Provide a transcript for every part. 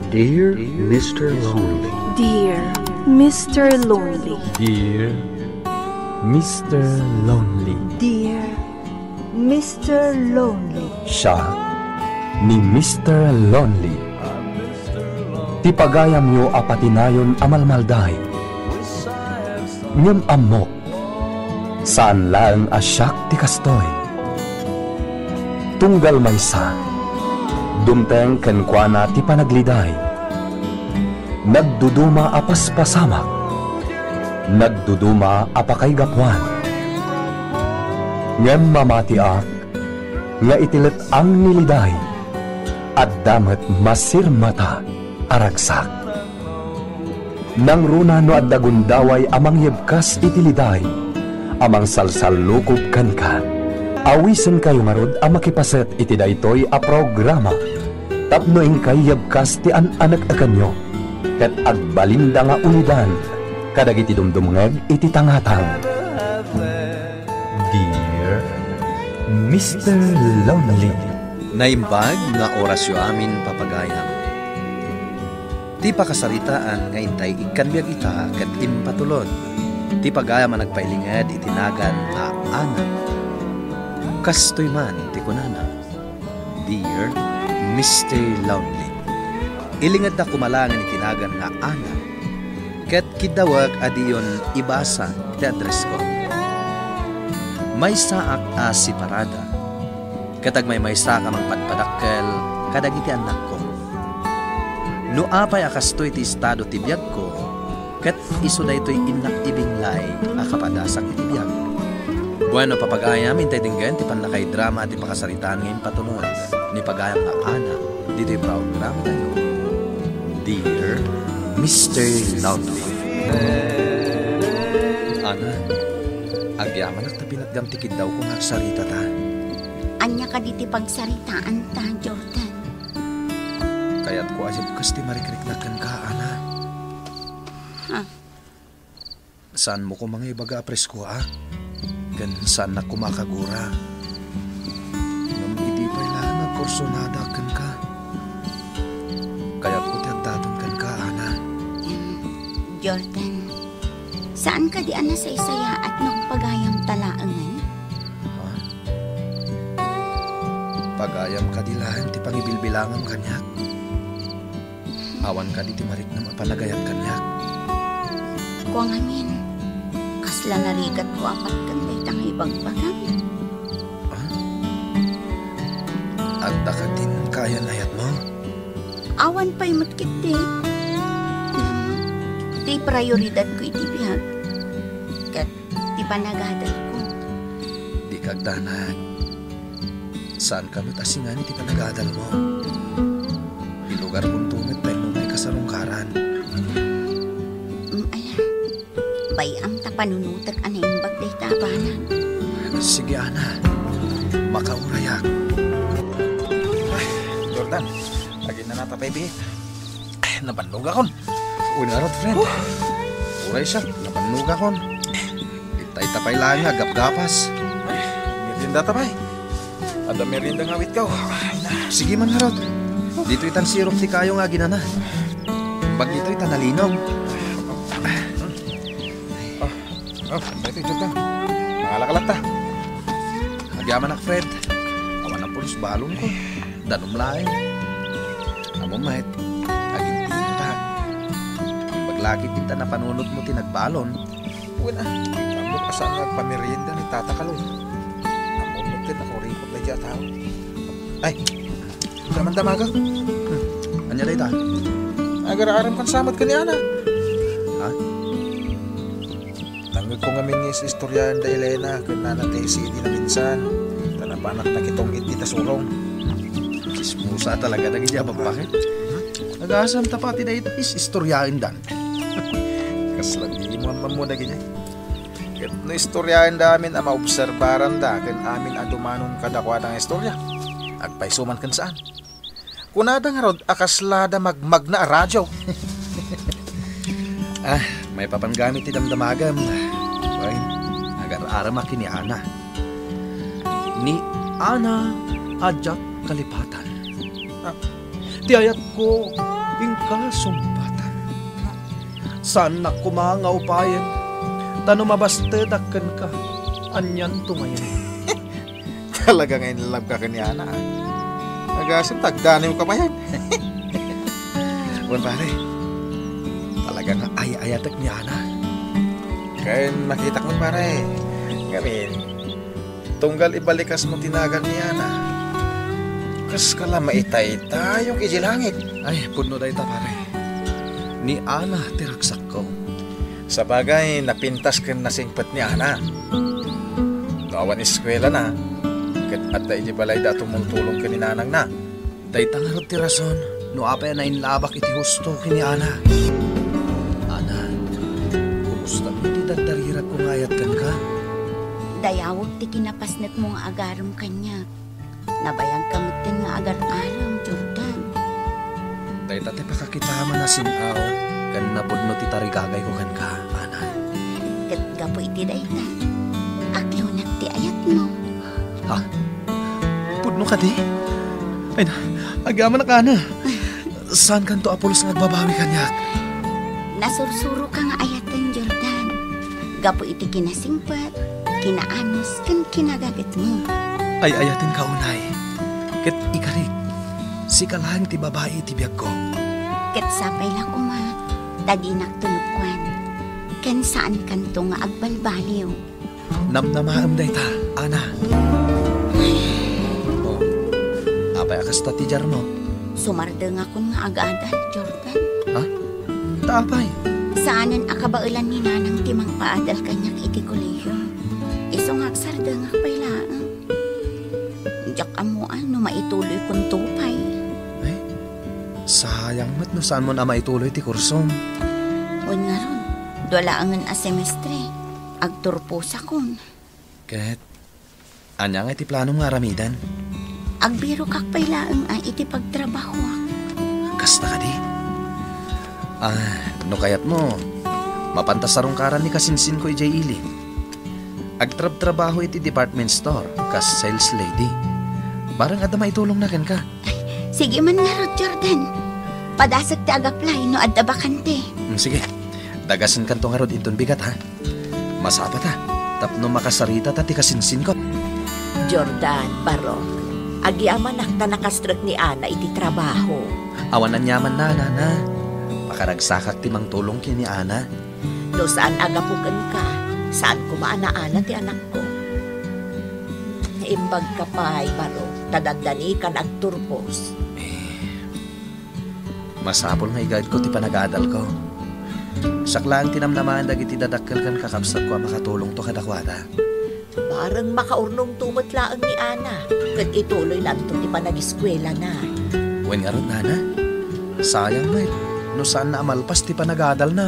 Dear Mr. Lonely. Dear Mr. Lonely. Dear Mr. Lonely. Dear Mr. Lonely. Siya ni Mr. Lonely. Ti pagayam yo apatinayon amalmalday. Ngem amok. Saan lang asyak ti kastoy. Tunggal maysa. Dumteng kenkwana ti panagliday. Nagduduma apas pasamak. Nagduduma apakay gapwan. Ngem mamatiak. Nga itilet ang niliday. At damet masirmata aragsak. Nang runa no at dagundaway amang yebkas itiliday. Amang salsalukob kan. Awisen kayo marod ang makipaset iti daytoy a programa. Tapno kay yebkas ti an-anak akanyo. Ket agbalinda nga unidan. Kadag iti dumdumngeg iti tangatang. Dear Mr. Lonely. Naimbag nga orasyo amin papagayam. Ti pakasaritaan nga intay ikanbiag ita ket impatulod. Ti pagayam ang nagpailinged itinagan nga anak. Kastoy man ti kunana. Dear Mr. Lonely. Ilinged na kumalangan itinagan nga anak. Ket kidawag adiyon ibasa ti address ko. May saak a si parada. Katag may sa ka magpadpadakkel kadag iti anak ko. No apay akastoy ti estado ti biyag ko, ket iso da ito'y inak ibinglay akapadasak iti biyag. Bueno, papagayam, hintay dinggan ti panlakay drama at ti pakasaritaan ngayon patulod. Ni pagayam nga anak, dito'y program tayo. Dear Mr. Lonely. Ana, agyaman at pinaggamtikid daw kung nagsarita ta. Anya ka diti pagsaritaan ta, Jordan. Kaya't ko asya bukas ti marikrik-nakan ka, Ana. Ha? Saan mo ko mga ibaga presko, ah? Gan saan na kumakagura? Ngam hindi pa ilan na korsonada kan ka. Kaya't ko tiyagdaton kan ka, Ana. Jordan, saan ka di ana sa isaya at nagpagayam talaangan? Ha? Pagayam ka dilahan ti pangibilbilangam kanyak. Awan ka di ti marik na mapalagayan kanyak. Kuang amin, kasla narigat ko apat kanday tang ibagbagang. Ha? Agda ka din kaya layat mo? Awan pa'y matkit di. Di prioridad ko iti bihag. Kat di panagadan ko. Di kagdanag. Saan ka matasingan iti panagadal mo? Ilugar kong tumit tayo nung may kasarungkaran. Ala, bayam ta panunutak ana imbag day tabanan. Sige, Ana. Makaurayak. Ay, Jordan, lagi na natapay bi. Nabanlog akon. Uy, narot, friend. Uray siya, nabanlog akon. Itay-tapay lang nga, gap-gapas. Merinda tapay. Ada merinda ngawit ka. Sige man, narot. Dito itan sirop ti kayo nga ginana. Bag dito itan nalinom. Ito, Jordan. Nangalakalat ta. Nagyaman ak, Fred. Awan ang pulos balon ko. Danom lain. Amo mahit. Aging tinta. Paglaki tinta na panunod mo tinagbalon. Uy na. Amo ka saan nagpamerienda ni Tata Kaloy. Amo mo din ako ripot na dyan tao. Ay, daman-damaga. Anya day ta? Agar-aram kan samad ka ni Ana. Ha? Nangag ko nga minis istoryahan da Elena kung nanatay si Edi na minsan. Tanapanak na kitong iti tasurong. Kismusa talaga nagigya bakit? Nag-aasam tapati na ito is istoryahin dan. Kaslagi mo ang mamuda ganyan. Ket no istoryahan da amin ang maobserbaran da ken amin adumanon kadakwa ng istorya. Agpaisuman kan saan. Kunada nga rod akaslada magmagna a radyo. May papanggamit ti damdamagam. Ay, agar-aramak ni Ana. Ni Ana Adjak Kalipatan. Ti ayat ko Ingka sumpatan. Saan na kumangaw payan? Tano mabastedakan ka. Anyan tumayan. Talaga ngayon love ka kanyana. Nagasim tagdanim ka pa yan. Wan pare, talaga nga ay-ayatak ni Ana. Kaya makita ko pare. Ngamin, tunggal ibalikas mo tinagan ni Ana. Kas kala maitay-tay yung ijilangit. Ay, puno dahi ta pare. Ni Ana tiraksak ko. Sa bagay, napintas ka na singpat ni Ana. Nawan eskwela na. At da ijibalay da tumultulong ka ni nanang na. Day tangarot ti rason, no apay na inlabak iti husto kini Ana. Ana, kumusta mo ti dadarirat kung ayat kan ka? Dayawag ti kinapasnet mo nga agaram kanya. Nabayag kamutin nga agar-aram, Jordan. Day tate pakakitama na sinaw, kan napudno ti tarigagay ko kan ka, Ana. Kat gapo iti dayta. Aglunat ti ayat mo. Ha? Pudno ka di? Ay na, agaman na ka na. Saan kan to Apolos nga agbabawi kanyak? Nasursuro ka nga ayatan, Jordan. Gapo iti kinasingpat, kinaanos, kan kinagagat mo. Ay ayatin ka unay. Ket ikarik, si kalahang ti babae ti biyag ko. Ket sapay lang uma, taginak tulukwan. Ken saan kanto nga agbalbaliw. Namnamaam day ta, Ana. Oh, apay akas ta ti jarno. Sumardeng ako nga agadal, Jordan. Ha? Taapay. Saanan akabailan ni nanang timang paadal kanyak iti kolehiyo. Isong aksardeng akpailaan. Jak amuan no maituloy kong tupay. Ay, sayang mat no saan mo na maituloy ti kursom. Uy nga ron, dwalaangan a semestre. Agturpos akon. Ket, anya nga iti plano nga ramidan? Agbiro kakpailaang ay iti pagtrabaho ak. Kasta ka di? No kayat mo, mapantasarong karan ni kasinsin ko ijay ili. Agtrab-trabaho iti department store, kas sales lady. Barang adda maitulong na ken ka. Sige man nga ron, Jordan. Padasag ti agaplay no adda bakante. Sige, dagasan kan to nga rod inton bigat ha. Masapat ha, tapno makasarita ta ti kasinsin ko. Jordan, Barok, agyaman nakta nakastrek ni Ana iti trabaho. Awanan yaman na, Nana. Pakaragsakak ti mang tulong kini Ana. No saan agapukan ka, saan kumaana-ana ti anak ko. Imbag ka pa'y, Barok, tadagdani ka nagturpos. Masapol nga igad ko ti panag-adal ko. Saklang tinamnaman dagiti dadakkel kan kakabsat ko makatulong to kadakwada. Parang makaurnong tumot laang ni Ana. Kat ituloy lang to ti panag-eskwela na. Wen nga ron, Nana. Sayang met, no saan na amalpas ti panag-adal na.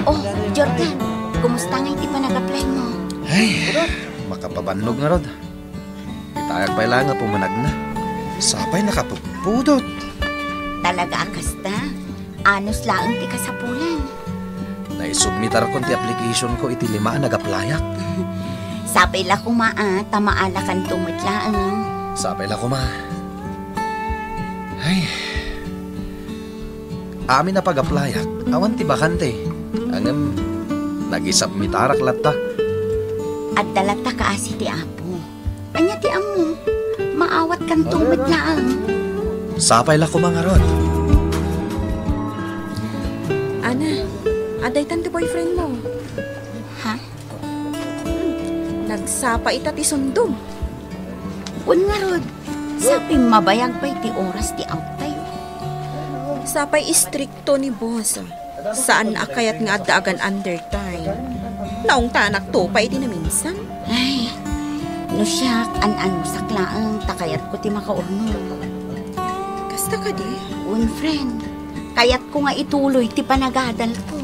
Oh, Jordan, kumusta nga iti panag-apply mo? Ay, makapabannog nga rod. Itayag pa ilang nga pumanag na. Sapay nakapupudot. Talaga akasta? Anos laang ti kasapulan. Naisubmitar ko ti application ko iti 5 nag-applyak. Sapay la kumaa, tamaala kan tumutlaang. Sapay la kuma. Ay. Amin na pag-applyak. Awan ti bakante. Angam, nag-isubmitarak latta. At dalata ka asi ti apo. Anya ti amo, maawat kan tumutlaang. Sapay la kuma nga rod. Ana, aday tan ti boyfriend mo. Ha? Nagsapa ita ti sundom. Un nga rod, saping mabayag pa iti oras ti out tayo. Sapay istrikto ni boss. Saan akayat nga adaagan under time. Naong tanak to pa iti na minsan. Ay, no siya, an-an saklaang takayat ko ti makaurno. Kasta ka di? Un friend, kayat ko nga ituloy ti panagadal ko.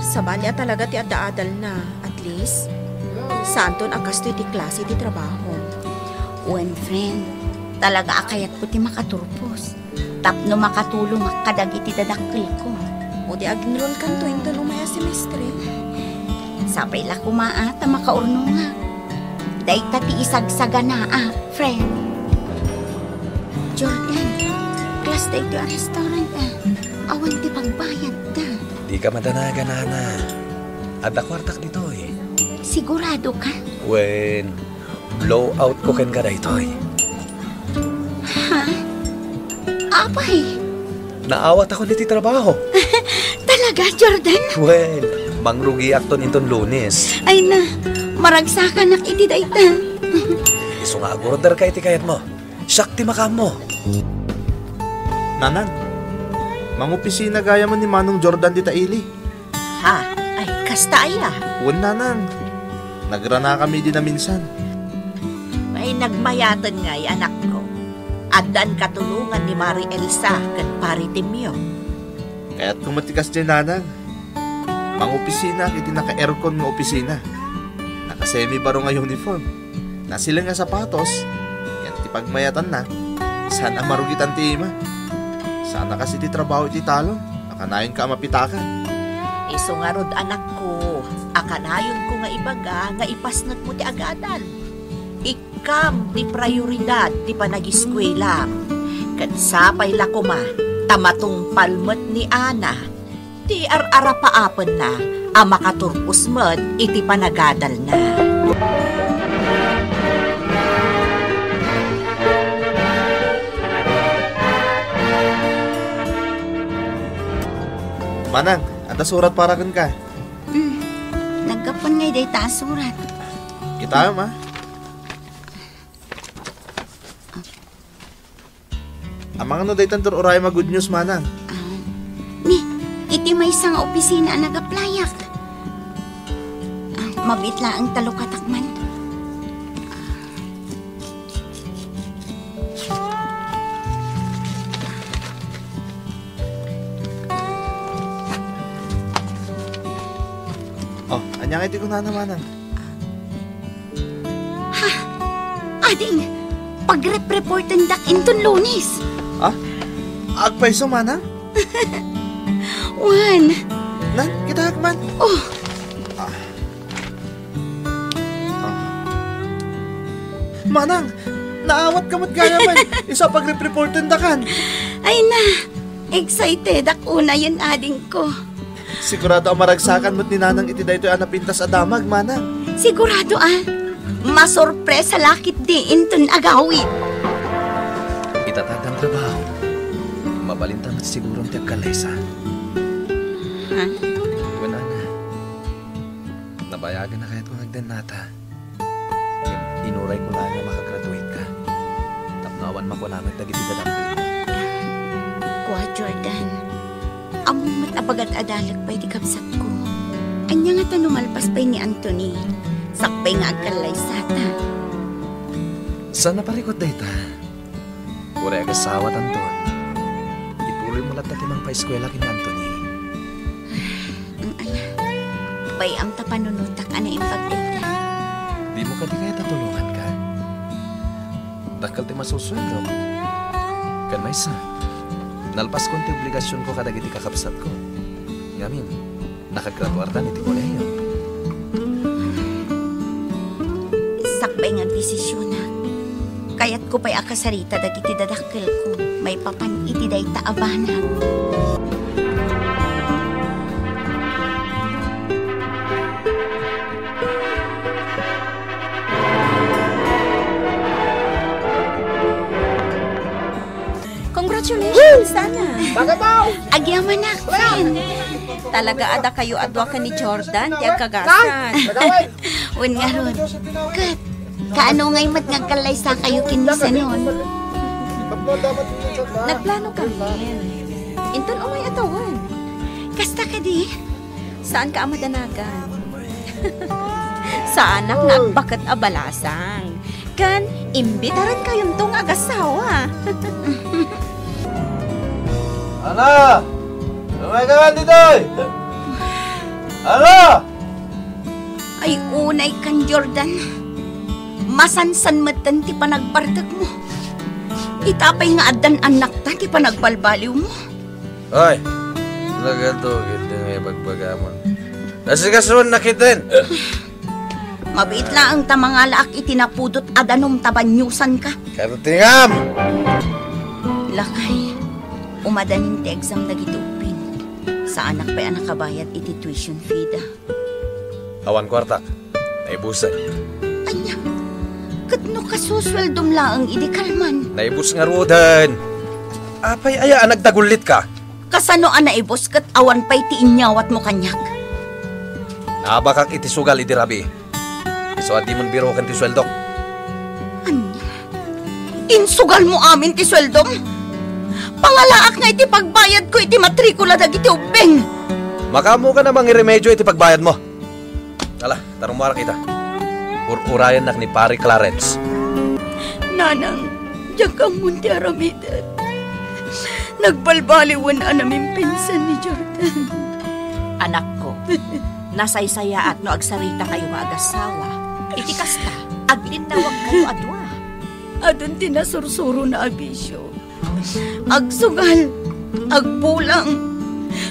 Sabalya talaga ti adda-adal na. At least, santon akas ti klase ti trabaho. Un friend, talaga akayat ko ti makaturpos. Tapno makatulong kadagiti dadakkel ko. O di aginrol kanto inton umaya semestre. Sapay la kumaata makaurno nga. Day tati isagsaga na friend. Jordan, class day to a restaurant Awan ti pagbayad ta. Di ka madanaga, Nana. At kwartak dito eh. Sigurado ka? When blow out ko ken ka dito eh. Ha? Apay? Naawat ako diti trabaho. Talaga, Jordan? Well, mangrugi akton inton Lunes. Ay na, maragsakan nak iti dayta. Iso nga agorder ka iti kayat mo. Syakti makam mo. Nanang, mangopisina gaya mo ni Manong Jordan di Taili. Ha? Ay, kasta aya. Wan, Nanang. Nagrana kami din na minsan. May nagmayatan nga anak ko. Addan katulungan ni Mari Elsa kan Pari Timyo. Kaya't kumatikas din, Nanang. Mangopisina kiti naka-aircon ng opisina. Naka-semi baro nga uniform. Nasila nga sapatos. Yan ti pagmayatan na. Sana marugitan ti ima. Sana kasi ti trabaho iti talo. Akanayon ka mapitakan. Iso nga rod anak ko. Akanayon ko nga ibaga nga ipasnat mo ti agadan. Ikam ti prioridad ti panagiskwela. Kat sapay la kuma. Tamatong palmet ni Ana. Ti ar-arapaapen na. Makaturpos met iti panagadal na. Manang, ata surat para kan ka. Nagkapan ngay day ta surat. Kita ma. Amang ano day tantor oray ma good news, Manang. Ni, iti may isang opisina nagaplayak. Mabitla ang talukatakman. Anyang iti ko na naman. Ha? Ading, pag-reportan dak inton Lunes. Agpaiso, Manang? Wan. Nan, kita agman. Oh. Manang, naawat ka mo't gaya man. Isa pag-reportan dakan. Ay na, excited ako na yun ading ko. Sigurado ang maragsakan mo't ni Nanang iti dayto ang napintas adamag, Manang. Sigurado masorpresa lakit di inton agawid. Itatadang trabaho. Mabalintan at sigurong ti agkalaysa. Ha? Wala na. Nabayagan na kaya't kung agdan nata. Inuray ko na nga makagraduate ka. Tapnawan makulamag dagiti dadampi. Kuha, Jordan. Among matabagat adalag pa'y di kapsat ko. Anya nga tanumalpas pa'y ni Anthony. Sakpay nga agkalay sata. Saan naparikot day ta? Ure agasawat, Anton. Ituloy mo lang tatimang pa-eskwela kin Anthony. Ang ala. Pa'y ang tapanunutak ana impagdita. Di mo ka di kaya tatulungan ka. Dakal ti masusunod. Kan may sa. Nalpas ko ti obligasyon ko kadagiti kakapsat ko. Ngamin, nakagraduardan iti kolehiyo. Sakbay nga desisyon na. Kaya't ko pa'y akasarita dagiti dadakkel ko. May papan iti day taabanan. Congratulations, sana. Bagabaw! Agyaman na, friend. Talaga ada kayo adwa ka ni Jordan, ti agkagasan. Un nga ron. Kat, kaano ngay mat ngagkalay sa kayo kinisa nun? Nagplano kami. Inton umay atawan. Kasta ka di? Saan ka amadanagan? Sa anak nga agbakat abalasang. Kan, imbitaran kayong tong agasawa. Ana! Lumagawan dito! Ana! Ay unay kan Jordan. Masansan matan ti panagbardag mo. Itapay nga adan anak ta, di pa nagbalbaliw mo. Hoy, nagatugid din nga pagpagamon. Nasikasuan na kitin. Mabait lang ta mga laak itinapudot adanom tabanyusan ka. Karutingam! Lakay, umadanin ti exam na gitupin. Sa anak pa'y anak kabayad iti tuition fee da. Awan kwartak, naibusay. Anya, kadno kasusweldom laang idikalman. Naibus nga rudan. Apay aya nagdagulit ka. Kasano naibos kat awan pa'y ti inyawat mo kanyak. Nabakak iti sugal iti rabi. So at di mon biro kan ti sweldok. Anya, insugal mo amin ti sweldom? Pangalaak nga iti pagbayad ko iti matrikula dagiti ubeng. Makamo ka namang iremedyo iti pagbayad mo. Tala, tarong mo kita. Urayan nak ni Pari Clarence. Nanang, diyan kang munti aramidan. Nagbalbaliwan na namin pinsan ni Jordan. Anak ko, nasaysaya at no agsarita kayo nga agasawa. Iti kasta, aglinawag kayo adwa. Adun tinasursuro na abisyo. Agsugal, agpulang.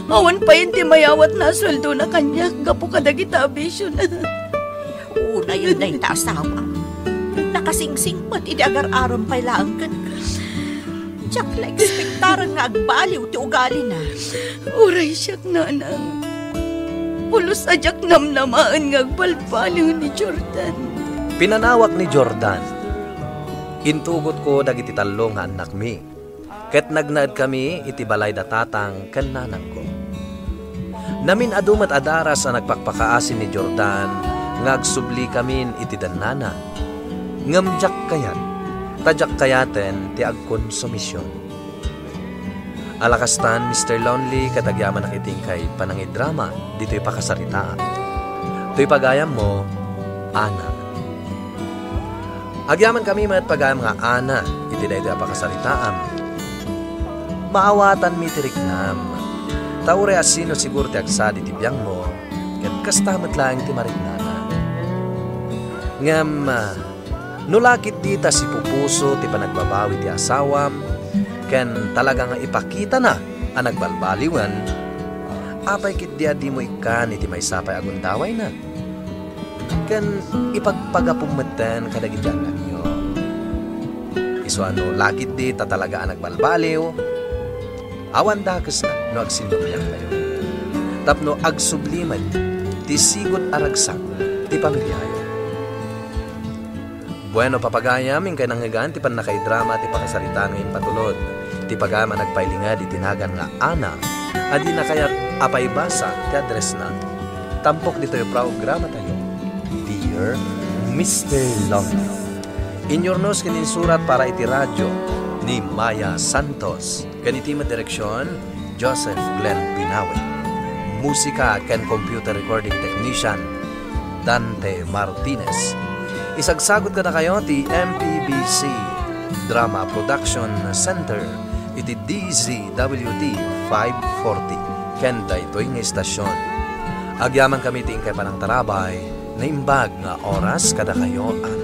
Awan pa yun ti mayawat na sweldo na kanya. Gapo kadagita abisyo na. Una yun na ita asawa. Nakasingsing pat iti agar-aron pa'y laang ka. Tsak la ekspektaran nga agbaliw ti ugali na. Uray siyak nanang. Pulos ajak namnamaan nga agbalbaliw ni Jordan. Pinanawak ni Jordan. Intugot ko dagiti tallo nga anak mi. Ket nagnaad kami iti balay da tatang ken nanang ko. Namin adumat adaras ang nagpakpakaasin ni Jordan nga agsubli kamin iti danana. Ngamjak kayat, tadyak kayaten ti agkonsumisyon. Alakastan, Mr. Lonely, katagyaman nakiting kay panangidrama, dito'y pakasaritaan. To'y pagayam mo, Ana. Agyaman kami mat pagayam nga Ana, iti daytoy pakasaritaan. Maawatan mi tiriknam. Taure asino siguro ti agsadi ti biyang mo, ket kastamat lang ti marignana. Ngam, nulakit dita si pupuso ti panagbabawi ti asawam, ken talaga nga ipakita na ang nagbalbaliwan, apay kit di mo ikan iti may sapay agundaway na. Ken ipagpagapumeten kadagiti anak nyo. Iso ano, lakit dita talaga ang nagbalbaliw, awan dakas na no agsindomyan kayo. Tapno agsubliman ti sigot aragsak ti pamilyayo. Bueno papagayam kay nangyagan ti panakaidrama ti pakasalitan ngayon patulod. Ti pagama nagpailingad itinagan nga Ana adi na kayat apay basa ti address na. Tampok dito yung programa tayo. Dear Mr. Lonely. Inyornos kinin surat para iti radyo ni Maya Santos. Ganiti direksyon, Joseph Glenn Pinawe. Musika ken computer recording technician, Dante Martinez. Isagsagot ka na kayo ti MPBC Drama Production Center iti DZWD 540 ken daytoy nga istasyon. Agyaman kami ti kay panang tarabay na imbag nga oras kada kayo ang